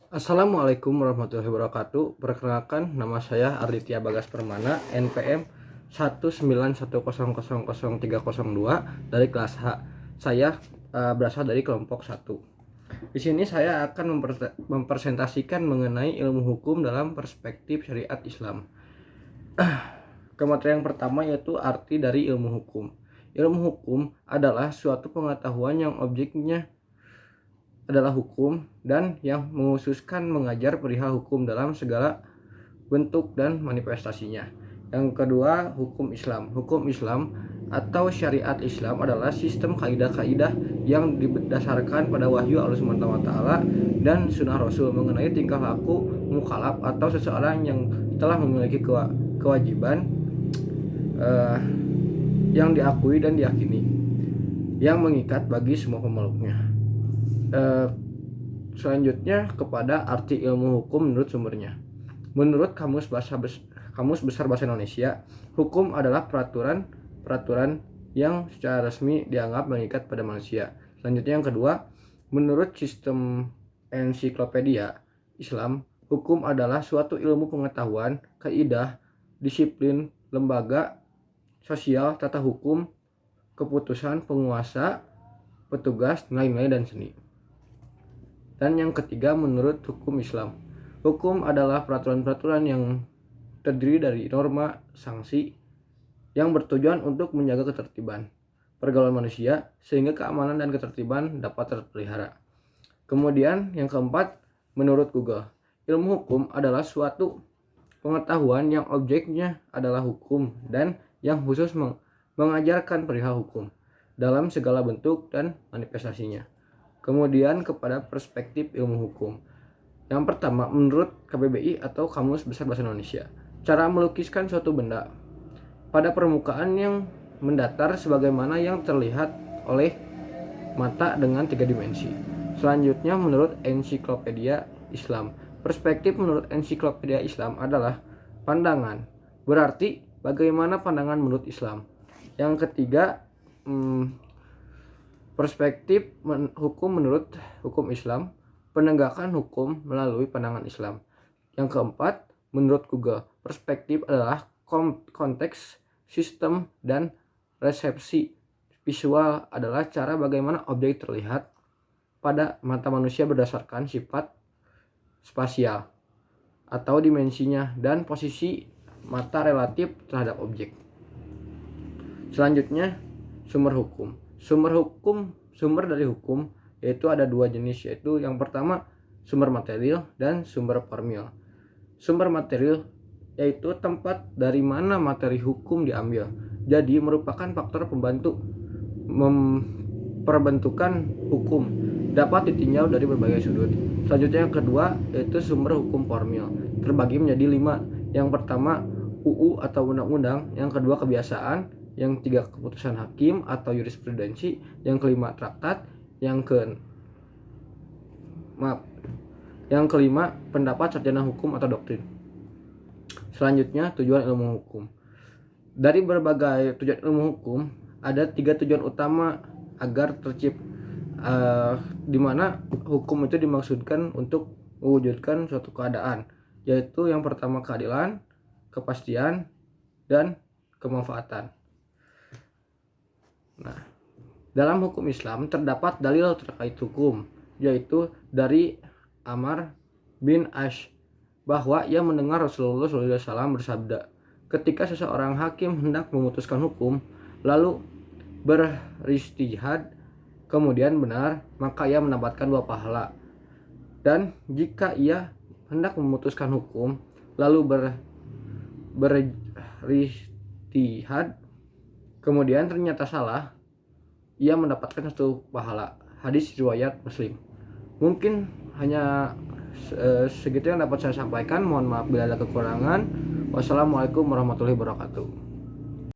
Assalamualaikum warahmatullahi wabarakatuh. Perkenalkan, nama saya Arditya Bagas Permana, NPM 191000302 dari kelas H. Saya berasal dari kelompok 1. Di sini saya akan mempresentasikan mengenai ilmu hukum dalam perspektif syariat Islam. Kemateri yang pertama yaitu arti dari ilmu hukum. Ilmu hukum adalah suatu pengetahuan yang objeknya adalah hukum dan yang menghususkan mengajar perihal hukum dalam segala bentuk dan manifestasinya. Yang kedua, hukum Islam. Hukum Islam atau syariat Islam adalah sistem kaidah-kaidah yang didasarkan pada wahyu Allah Subhanahu wa taala dan sunnah Rasul mengenai tingkah laku mukallaf atau seseorang yang telah memiliki kewajiban yang diakui dan diyakini, yang mengikat bagi semua pemeluknya. Selanjutnya kepada arti ilmu hukum menurut sumbernya. Menurut Kamus Besar Bahasa Indonesia, hukum adalah peraturan yang secara resmi dianggap mengikat pada manusia. Selanjutnya yang kedua, menurut sistem ensiklopedia Islam, hukum adalah suatu ilmu pengetahuan, kaidah, disiplin, lembaga sosial, tata hukum, keputusan penguasa, petugas, nilai-nilai dan seni. Dan yang ketiga, menurut hukum Islam, hukum adalah peraturan-peraturan yang terdiri dari norma, sanksi, yang bertujuan untuk menjaga ketertiban pergaulan manusia sehingga keamanan dan ketertiban dapat terpelihara. Kemudian yang keempat, menurut Google, ilmu hukum adalah suatu pengetahuan yang objeknya adalah hukum dan yang khusus mengajarkan perihal hukum dalam segala bentuk dan manifestasinya. Kemudian kepada perspektif ilmu hukum. Yang pertama, menurut KBBI atau Kamus Besar Bahasa Indonesia, cara melukiskan suatu benda pada permukaan yang mendatar sebagaimana yang terlihat oleh mata dengan 3 dimensi. Selanjutnya, menurut ensiklopedia Islam. Perspektif menurut ensiklopedia Islam adalah pandangan. Berarti bagaimana pandangan menurut Islam. Yang ketiga, perspektif hukum menurut hukum Islam, penegakan hukum melalui pandangan Islam. Yang keempat, menurut Google, perspektif adalah konteks, sistem, dan resepsi. Visual adalah cara bagaimana objek terlihat pada mata manusia berdasarkan sifat spasial atau dimensinya dan posisi mata relatif terhadap objek. Selanjutnya, sumber hukum. Sumber dari hukum yaitu ada 2 jenis, yaitu yang pertama sumber material dan sumber formil. Sumber material yaitu tempat dari mana materi hukum diambil, jadi merupakan faktor pembantu memperbentukan hukum, dapat ditinjau dari berbagai sudut. Selanjutnya yang kedua yaitu sumber hukum formil, terbagi menjadi 5. Yang pertama UU atau undang-undang, yang kedua kebiasaan, yang tiga keputusan hakim atau jurisprudensi, yang kelima traktat, yang kelima pendapat sarjana hukum atau doktrin. Selanjutnya tujuan ilmu hukum. Dari berbagai tujuan ilmu hukum ada 3 tujuan utama agar di mana hukum itu dimaksudkan untuk mewujudkan suatu keadaan, yaitu yang pertama keadilan, kepastian, dan kemanfaatan. Nah, dalam hukum Islam terdapat dalil terkait hukum, yaitu dari Amr bin Ash bahwa ia mendengar Rasulullah SAW bersabda, ketika seseorang hakim hendak memutuskan hukum lalu beristihad kemudian benar, maka ia mendapatkan 2 pahala. Dan jika ia hendak memutuskan hukum lalu beristihad kemudian ternyata salah, ia mendapatkan 1 pahala. Hadis riwayat Muslim. Mungkin hanya segitu yang dapat saya sampaikan. Mohon maaf bila ada kekurangan. Wassalamualaikum warahmatullahi wabarakatuh.